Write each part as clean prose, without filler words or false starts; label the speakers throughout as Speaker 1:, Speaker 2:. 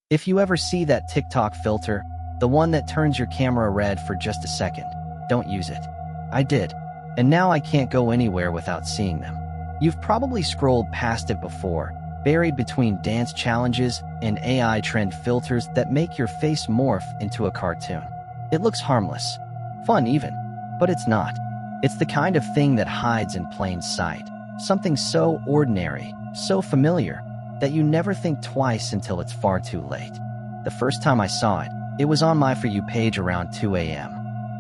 Speaker 1: If you ever see that TikTok filter, the one that turns your camera red for just a second, don't use it. I did, and now I can't go anywhere without seeing them. You've probably scrolled past it before, buried between dance challenges and AI trend filters that make your face morph into a cartoon. It looks harmless, fun even, but it's not. It's the kind of thing that hides in plain sight, something so ordinary, so familiar, that you never think twice until it's far too late. The first time I saw it, it was on my For You page around 2 a.m.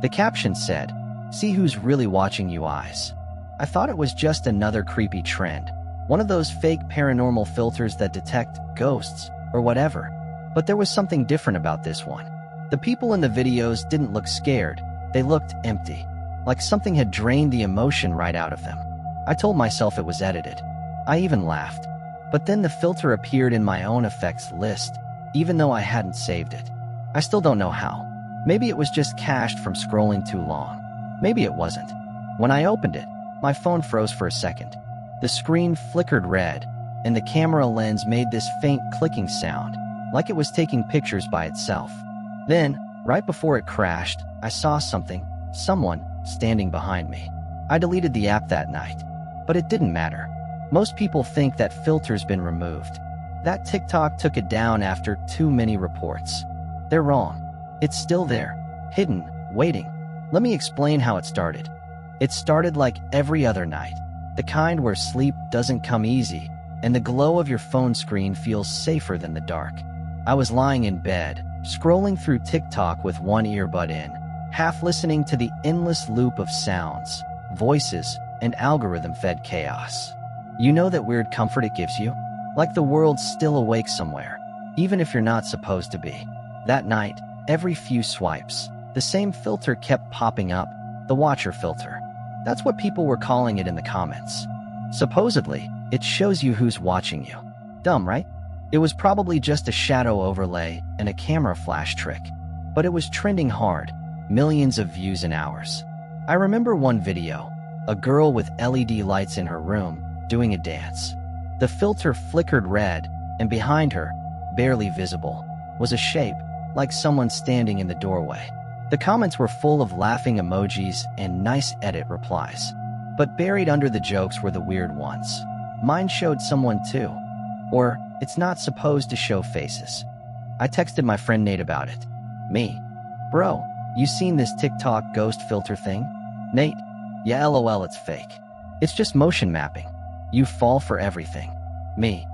Speaker 1: The caption said, "See who's really watching you eyes." I thought it was just another creepy trend, one of those fake paranormal filters that detect ghosts or whatever. But there was something different about this one. The people in the videos didn't look scared, they looked empty, like something had drained the emotion right out of them. I told myself it was edited. I even laughed. But then the filter appeared in my own effects list, even though I hadn't saved it. I still don't know how. Maybe it was just cached from scrolling too long. Maybe it wasn't. When I opened it, my phone froze for a second. The screen flickered red, and the camera lens made this faint clicking sound, like it was taking pictures by itself. Then, right before it crashed, I saw someone standing behind me. I deleted the app that night, but it didn't matter. Most people think that filter's been removed. That TikTok took it down after too many reports. They're wrong. It's still there, hidden, waiting. Let me explain how it started. It started like every other night, the kind where sleep doesn't come easy, and the glow of your phone screen feels safer than the dark. I was lying in bed, scrolling through TikTok with one earbud in, half listening to the endless loop of sounds, voices, and algorithm-fed chaos. You know that weird comfort it gives you? Like the world's still awake somewhere, even if you're not supposed to be. That night, every few swipes, the same filter kept popping up, the watcher filter. That's what people were calling it in the comments. Supposedly, it shows you who's watching you. Dumb, right? It was probably just a shadow overlay and a camera flash trick. But it was trending hard, millions of views in hours. I remember one video, a girl with LED lights in her room, doing a dance. The filter flickered red, and behind her, barely visible, was a shape, like someone standing in the doorway. The comments were full of laughing emojis and nice edit replies. But buried under the jokes were the weird ones. Mine showed someone too. Or, it's not supposed to show faces. I texted my friend Nate about it. Me. "Bro, you seen this TikTok ghost filter thing?" Nate. "Yeah, LOL, it's fake. It's just motion mapping. You fall for everything." Me.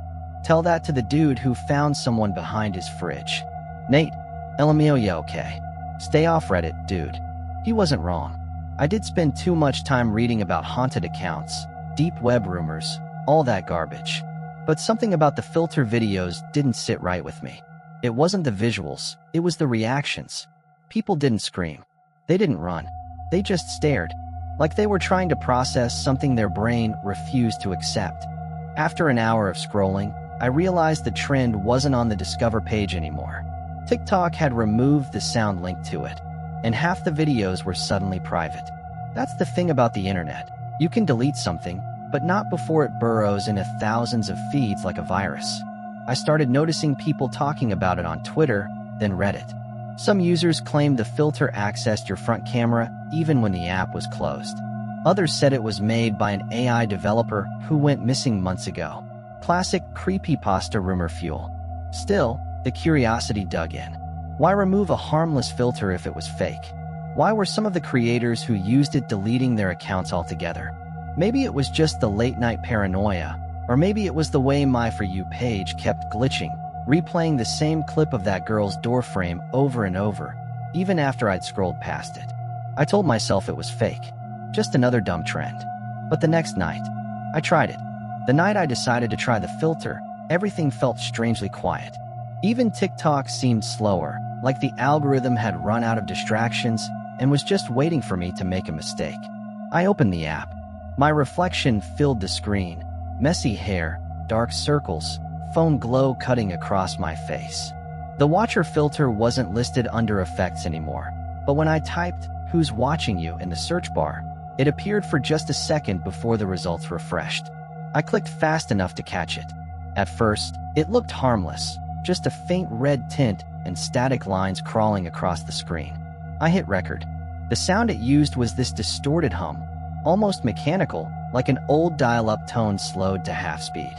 Speaker 1: "Tell that to the dude who found someone behind his fridge." Nate. "LMAO, yeah, okay. Stay off Reddit, dude." He wasn't wrong. I did spend too much time reading about haunted accounts, deep web rumors, all that garbage. But something about the filter videos didn't sit right with me. It wasn't the visuals, it was the reactions. People didn't scream. They didn't run. They just stared, like they were trying to process something their brain refused to accept. After an hour of scrolling, I realized the trend wasn't on the Discover page anymore. TikTok had removed the sound link to it, and half the videos were suddenly private. That's the thing about the internet. You can delete something, but not before it burrows into thousands of feeds like a virus. I started noticing people talking about it on Twitter, then Reddit. Some users claimed the filter accessed your front camera even when the app was closed. Others said it was made by an AI developer who went missing months ago. Classic creepypasta rumor fuel. Still, the curiosity dug in. Why remove a harmless filter if it was fake? Why were some of the creators who used it deleting their accounts altogether? Maybe it was just the late-night paranoia, or maybe it was the way my For You page kept glitching, replaying the same clip of that girl's doorframe over and over, even after I'd scrolled past it. I told myself it was fake, just another dumb trend. But the next night, I tried it. The night I decided to try the filter, everything felt strangely quiet. Even TikTok seemed slower, like the algorithm had run out of distractions and was just waiting for me to make a mistake. I opened the app. My reflection filled the screen. Messy hair, dark circles, phone glow cutting across my face. The watcher filter wasn't listed under effects anymore, but when I typed "who's watching you" in the search bar, it appeared for just a second before the results refreshed. I clicked fast enough to catch it. At first, it looked harmless, just a faint red tint and static lines crawling across the screen. I hit record. The sound it used was this distorted hum, almost mechanical, like an old dial-up tone slowed to half speed.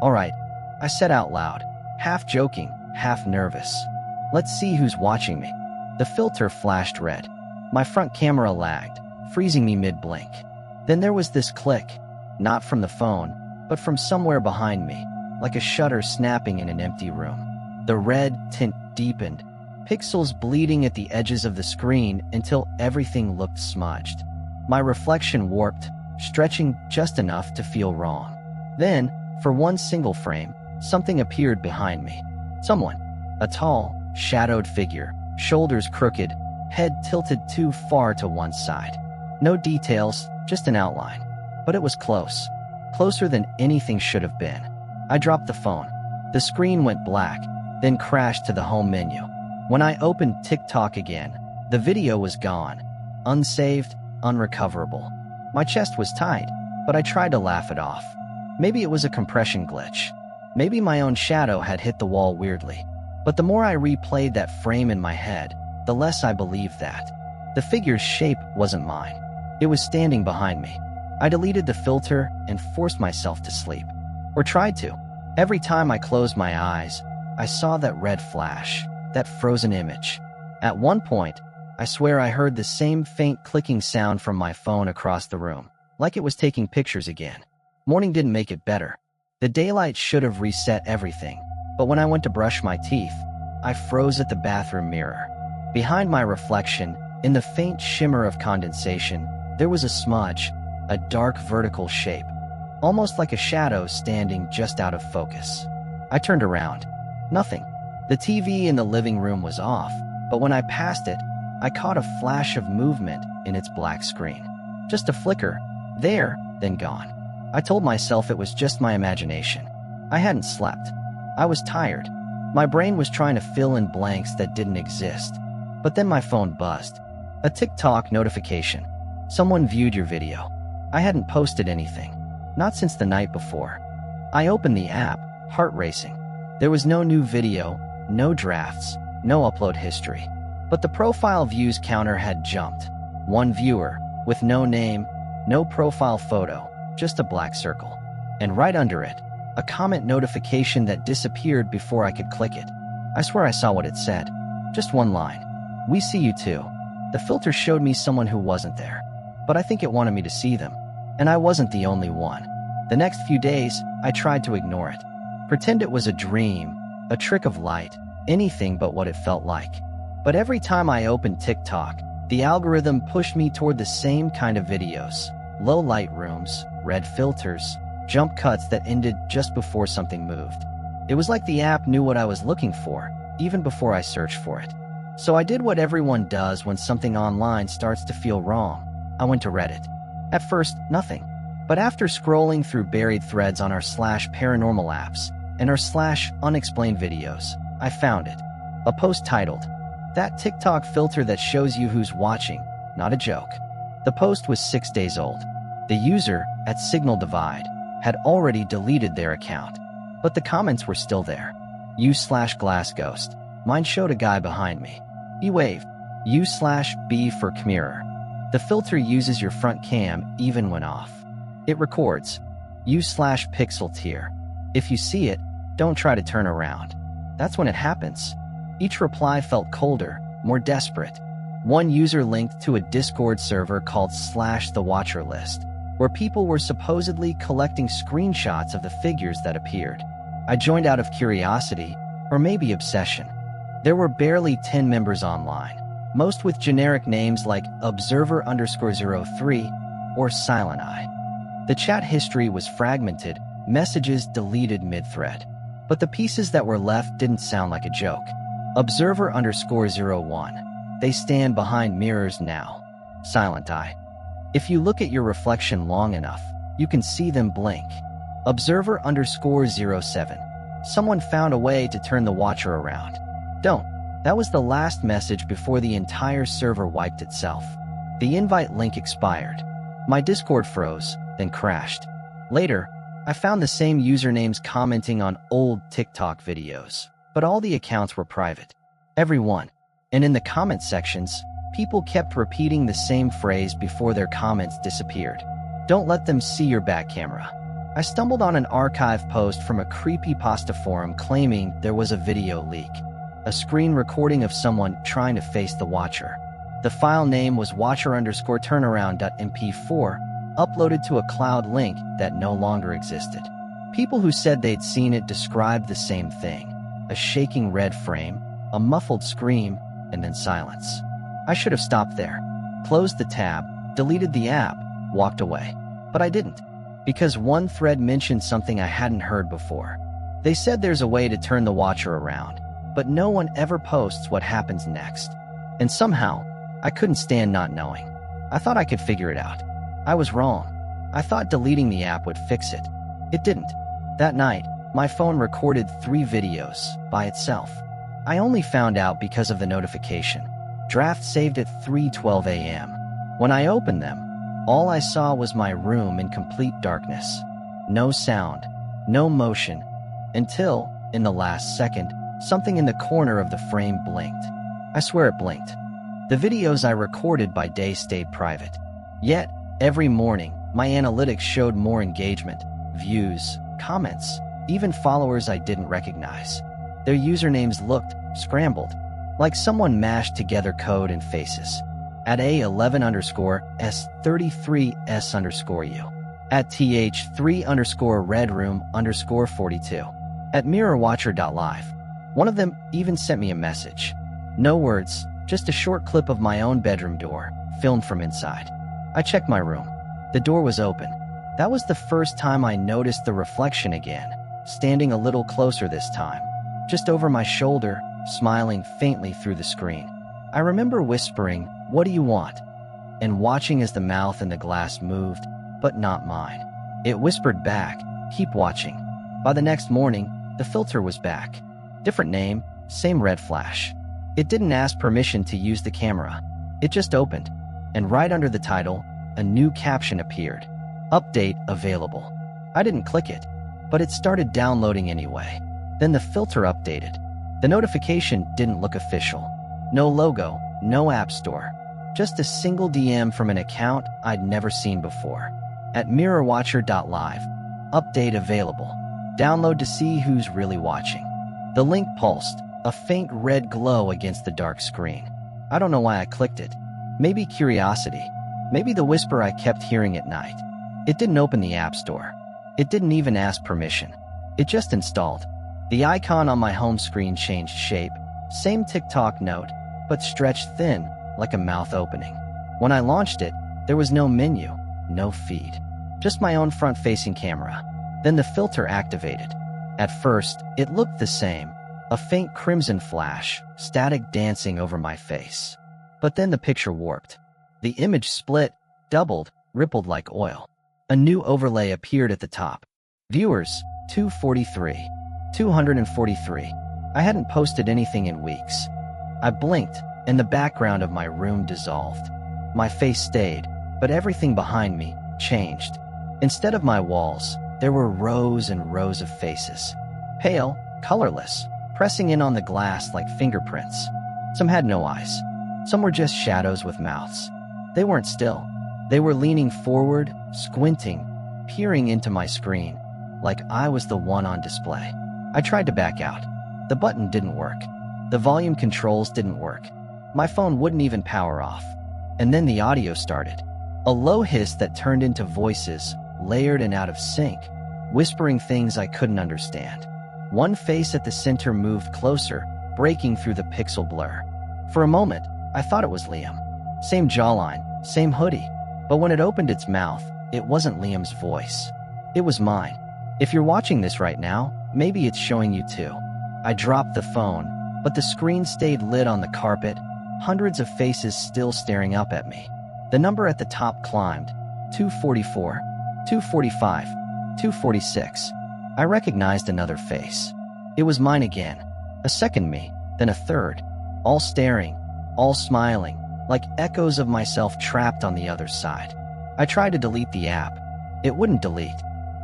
Speaker 1: "All right," I said out loud, half joking, half nervous. "Let's see who's watching me." The filter flashed red. My front camera lagged, freezing me mid-blink. Then there was this click, not from the phone, but from somewhere behind me, like a shutter snapping in an empty room. The red tint deepened, pixels bleeding at the edges of the screen until everything looked smudged. My reflection warped, stretching just enough to feel wrong. Then, for one single frame, something appeared behind me. Someone. A tall, shadowed figure, shoulders crooked, head tilted too far to one side. No details, just an outline. But it was close. Closer than anything should have been. I dropped the phone. The screen went black, then crashed to the home menu. When I opened TikTok again, the video was gone. Unsaved, unrecoverable. My chest was tight, but I tried to laugh it off. Maybe it was a compression glitch. Maybe my own shadow had hit the wall weirdly. But the more I replayed that frame in my head, the less I believed that. The figure's shape wasn't mine. It was standing behind me. I deleted the filter and forced myself to sleep. Or tried to. Every time I closed my eyes, I saw that red flash, that frozen image. At one point, I swear I heard the same faint clicking sound from my phone across the room, like it was taking pictures again. Morning didn't make it better. The daylight should have reset everything, but when I went to brush my teeth, I froze at the bathroom mirror. Behind my reflection, in the faint shimmer of condensation, there was a smudge, a dark vertical shape, almost like a shadow standing just out of focus. I turned around. Nothing. The TV in the living room was off, but when I passed it, I caught a flash of movement in its black screen. Just a flicker, there, then gone. I told myself it was just my imagination. I hadn't slept. I was tired. My brain was trying to fill in blanks that didn't exist. But then my phone buzzed. A TikTok notification. Someone viewed your video. I hadn't posted anything. Not since the night before. I opened the app, heart racing. There was no new video, no drafts, no upload history. But the profile views counter had jumped. One viewer, with no name, no profile photo, just a black circle. And right under it, a comment notification that disappeared before I could click it. I swear I saw what it said. Just one line. "We see you too." The filter showed me someone who wasn't there. But I think it wanted me to see them. And I wasn't the only one. The next few days, I tried to ignore it. Pretend it was a dream, a trick of light, anything but what it felt like. But every time I opened TikTok, the algorithm pushed me toward the same kind of videos. Low light rooms, red filters, jump cuts that ended just before something moved. It was like the app knew what I was looking for, even before I searched for it. So I did what everyone does when something online starts to feel wrong. I went to Reddit. At first, nothing. But after scrolling through buried threads on our /paranormal apps and our /unexplained videos, I found it. A post titled, "That TikTok filter that shows you who's watching, not a joke." The post was 6 days old. The user, at Signal Divide, had already deleted their account. But the comments were still there. U/glass ghost. Mine showed a guy behind me. He waved. U/B for Khmer. The filter uses your front cam even when off. It records. U/pixel tier. If you see it, don't try to turn around. That's when it happens. Each reply felt colder, more desperate. One user linked to a Discord server called /the Watcher List, where people were supposedly collecting screenshots of the figures that appeared. I joined out of curiosity, or maybe obsession. There were barely 10 members online, most with generic names like Observer_03 or Silent Eye. The chat history was fragmented, messages deleted mid-thread. But the pieces that were left didn't sound like a joke. Observer_01. They stand behind mirrors now. Silent Eye. If you look at your reflection long enough, you can see them blink. Observer_07. Someone found a way to turn the watcher around. Don't. That was the last message before the entire server wiped itself. The invite link expired. My Discord froze, then crashed. Later, I found the same usernames commenting on old TikTok videos. but all the accounts were private. Every one. And in the comment sections, people kept repeating the same phrase before their comments disappeared. Don't let them see your back camera. I stumbled on an archive post from a creepypasta forum claiming there was a video leak. A screen recording of someone trying to face the watcher. The file name was watcher_turnaround.mp4, uploaded to a cloud link that no longer existed. People who said they'd seen it described the same thing. A shaking red frame, a muffled scream, and then silence. I should have stopped there, closed the tab, deleted the app, walked away. But I didn't, because one thread mentioned something I hadn't heard before. They said there's a way to turn the watcher around, but no one ever posts what happens next. And somehow, I couldn't stand not knowing. I thought I could figure it out. I was wrong. I thought deleting the app would fix it. It didn't. That night, my phone recorded 3 videos by itself. I only found out because of the notification. Draft saved at 3:12 a.m. When I opened them, all I saw was my room in complete darkness. No sound, no motion, until, in the last second, something in the corner of the frame blinked. I swear it blinked. The videos I recorded by day stayed private. Yet, every morning, my analytics showed more engagement, views, comments, even followers I didn't recognize. Their usernames looked scrambled, like someone mashed together code and faces. At A11_S33S_U. At TH3_RedRoom_42. At MirrorWatcher.live. One of them even sent me a message. No words, just a short clip of my own bedroom door, filmed from inside. I checked my room. The door was open. That was the first time I noticed the reflection again, standing a little closer this time, just over my shoulder, smiling faintly through the screen. I remember whispering, "What do you want?" and watching as the mouth and the glass moved, but not mine. It whispered back, "Keep watching." By the next morning, the filter was back. Different name, same red flash. It didn't ask permission to use the camera. It just opened, and right under the title, a new caption appeared. Update available. I didn't click it, but it started downloading anyway. Then the filter updated. The notification didn't look official. No logo, no app store. Just a single DM from an account I'd never seen before. At MirrorWatcher.live. Update available. Download to see who's really watching. The link pulsed, a faint red glow against the dark screen. I don't know why I clicked it. Maybe curiosity. Maybe the whisper I kept hearing at night. It didn't open the app store. It didn't even ask permission. It just installed. The icon on my home screen changed shape. Same TikTok note, but stretched thin, like a mouth opening. When I launched it, there was no menu, no feed. Just my own front-facing camera. Then the filter activated. At first, it looked the same. A faint crimson flash, static dancing over my face. But then the picture warped. The image split, doubled, rippled like oil. A new overlay appeared at the top. Viewers, 243. 243. I hadn't posted anything in weeks. I blinked, and the background of my room dissolved. My face stayed, but everything behind me changed. Instead of my walls, there were rows and rows of faces. Pale, colorless, pressing in on the glass like fingerprints. Some had no eyes. Some were just shadows with mouths. They weren't still. They were leaning forward, squinting, peering into my screen, like I was the one on display. I tried to back out. The button didn't work. The volume controls didn't work. My phone wouldn't even power off. And then the audio started. A low hiss that turned into voices, layered and out of sync, whispering things I couldn't understand. One face at the center moved closer, breaking through the pixel blur. For a moment, I thought it was Liam. Same jawline, same hoodie. But when it opened its mouth, it wasn't Liam's voice. It was mine. If you're watching this right now, maybe it's showing you too. I dropped the phone, but the screen stayed lit on the carpet, hundreds of faces still staring up at me. The number at the top climbed, 244, 245, 246. I recognized another face. It was mine again. A second me, then a third. All staring, all smiling, like echoes of myself trapped on the other side. I tried to delete the app. It wouldn't delete.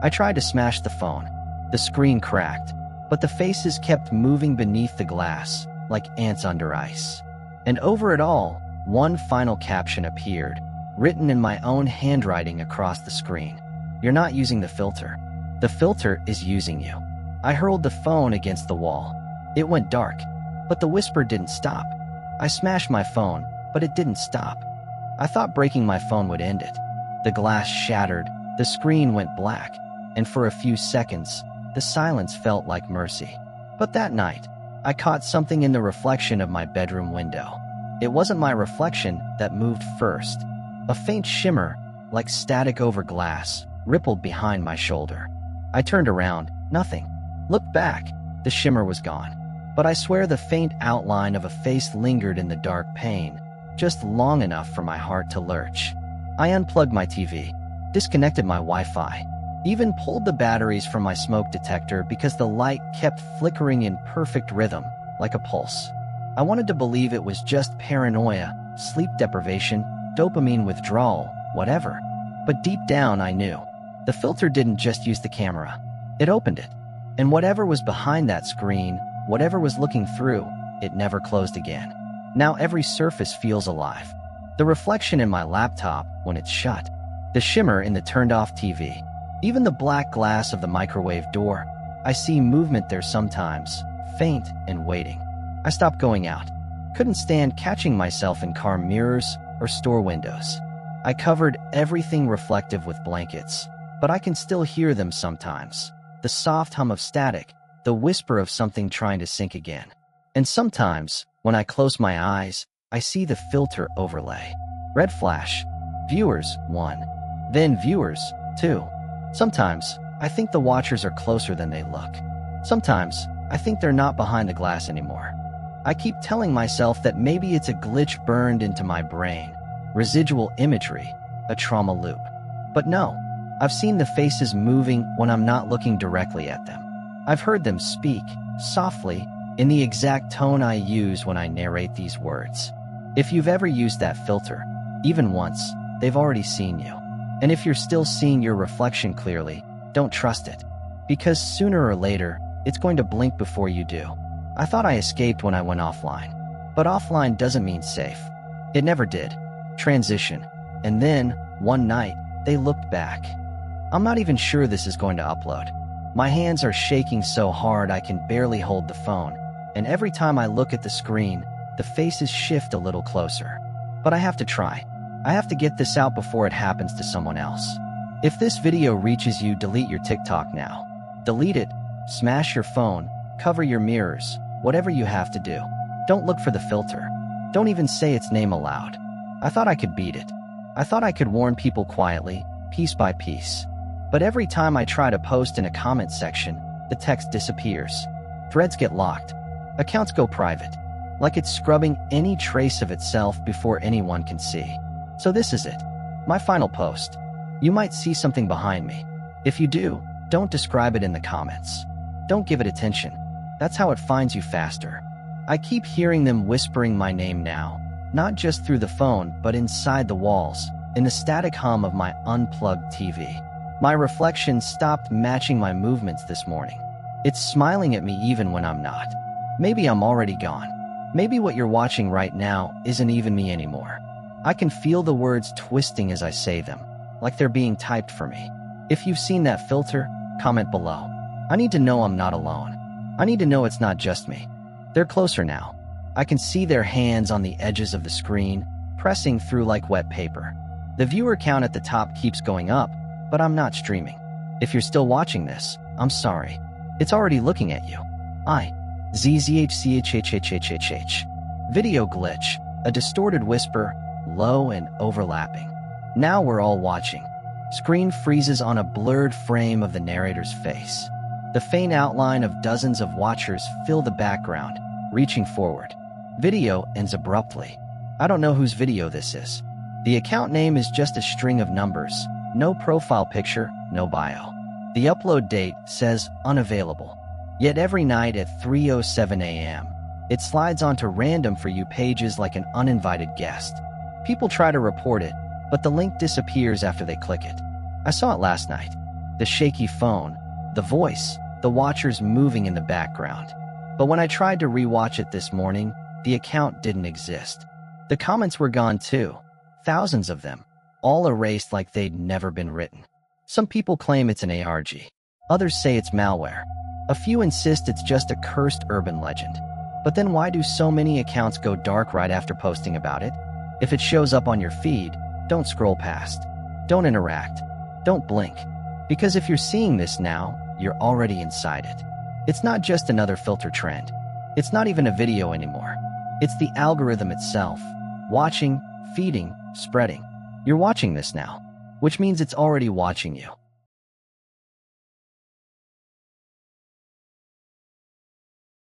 Speaker 1: I tried to smash the phone. The screen cracked. but the faces kept moving beneath the glass, like ants under ice. And over it all, one final caption appeared, written in my own handwriting across the screen. "You're not using the filter. The filter is using you." I hurled the phone against the wall. It went dark, but the whisper didn't stop. I smashed my phone, but it didn't stop. I thought breaking my phone would end it. The glass shattered, the screen went black, and for a few seconds, the silence felt like mercy. But that night, I caught something in the reflection of my bedroom window. It wasn't my reflection that moved first. A faint shimmer, like static over glass, rippled behind my shoulder. I turned around, nothing. Looked back, the shimmer was gone. But I swear the faint outline of a face lingered in the dark pane, just long enough for my heart to lurch. I unplugged my TV, disconnected my Wi-Fi, even pulled the batteries from my smoke detector because the light kept flickering in perfect rhythm, like a pulse. I wanted to believe it was just paranoia, sleep deprivation, dopamine withdrawal, whatever. But deep down I knew. The filter didn't just use the camera. It opened it. And whatever was behind that screen, whatever was looking through, it never closed again. Now every surface feels alive. The reflection in my laptop when it's shut. The shimmer in the turned-off TV. Even the black glass of the microwave door. I see movement there sometimes, faint and waiting. I stopped going out. Couldn't stand catching myself in car mirrors or store windows. I covered everything reflective with blankets, but I can still hear them sometimes. The soft hum of static, the whisper of something trying to sink again. And sometimes, when I close my eyes, I see the filter overlay. Red flash. Viewers, 1. Then viewers, 2. Sometimes, I think the watchers are closer than they look. Sometimes, I think they're not behind the glass anymore. I keep telling myself that maybe it's a glitch burned into my brain. Residual imagery, a trauma loop. But no, I've seen the faces moving when I'm not looking directly at them. I've heard them speak, softly, in the exact tone I use when I narrate these words. If you've ever used that filter, even once, they've already seen you. And if you're still seeing your reflection clearly, don't trust it. Because sooner or later, it's going to blink before you do. I thought I escaped when I went offline. But offline doesn't mean safe. It never did. Transition. And then, one night, they looked back. I'm not even sure this is going to upload. My hands are shaking so hard I can barely hold the phone, and every time I look at the screen, the faces shift a little closer. But I have to try. I have to get this out before it happens to someone else. If this video reaches you, delete your TikTok now. Delete it, smash your phone, cover your mirrors, whatever you have to do. Don't look for the filter. Don't even say its name aloud. I thought I could beat it. I thought I could warn people quietly, piece by piece. But every time I try to post in a comment section, the text disappears. Threads get locked. Accounts go private. Like it's scrubbing any trace of itself before anyone can see. So this is it. My final post. You might see something behind me. If you do, don't describe it in the comments. Don't give it attention. That's how it finds you faster. I keep hearing them whispering my name now, not just through the phone, but inside the walls, in the static hum of my unplugged TV. My reflection stopped matching my movements this morning. It's smiling at me even when I'm not. Maybe I'm already gone. Maybe what you're watching right now isn't even me anymore. I can feel the words twisting as I say them, like they're being typed for me. If you've seen that filter, comment below. I need to know I'm not alone. I need to know it's not just me. They're closer now. I can see their hands on the edges of the screen, pressing through like wet paper. The viewer count at the top keeps going up, but I'm not streaming. If you're still watching this, I'm sorry. It's already looking at you. ZZHCHHHHHH. Video glitch, a distorted whisper, low and overlapping. Now we're all watching. Screen freezes on a blurred frame of the narrator's face. The faint outline of dozens of watchers fill the background, reaching forward. Video ends abruptly. I don't know whose video this is. The account name is just a string of numbers. No profile picture, no bio. The upload date says unavailable. Yet every night at 3:07 a.m., it slides onto random For You pages like an uninvited guest. People try to report it, but the link disappears after they click it. I saw it last night. The shaky phone, the voice, the watchers moving in the background. But when I tried to rewatch it this morning, the account didn't exist. The comments were gone too. Thousands of them, all erased like they'd never been written. Some people claim it's an ARG. Others say it's malware. A few insist it's just a cursed urban legend. But then why do so many accounts go dark right after posting about it? If it shows up on your feed, don't scroll past. Don't interact. Don't blink. Because if you're seeing this now, you're already inside it. It's not just another filter trend. It's not even a video anymore. It's the algorithm itself. Watching, feeding, spreading. You're watching this now, which means it's already watching you.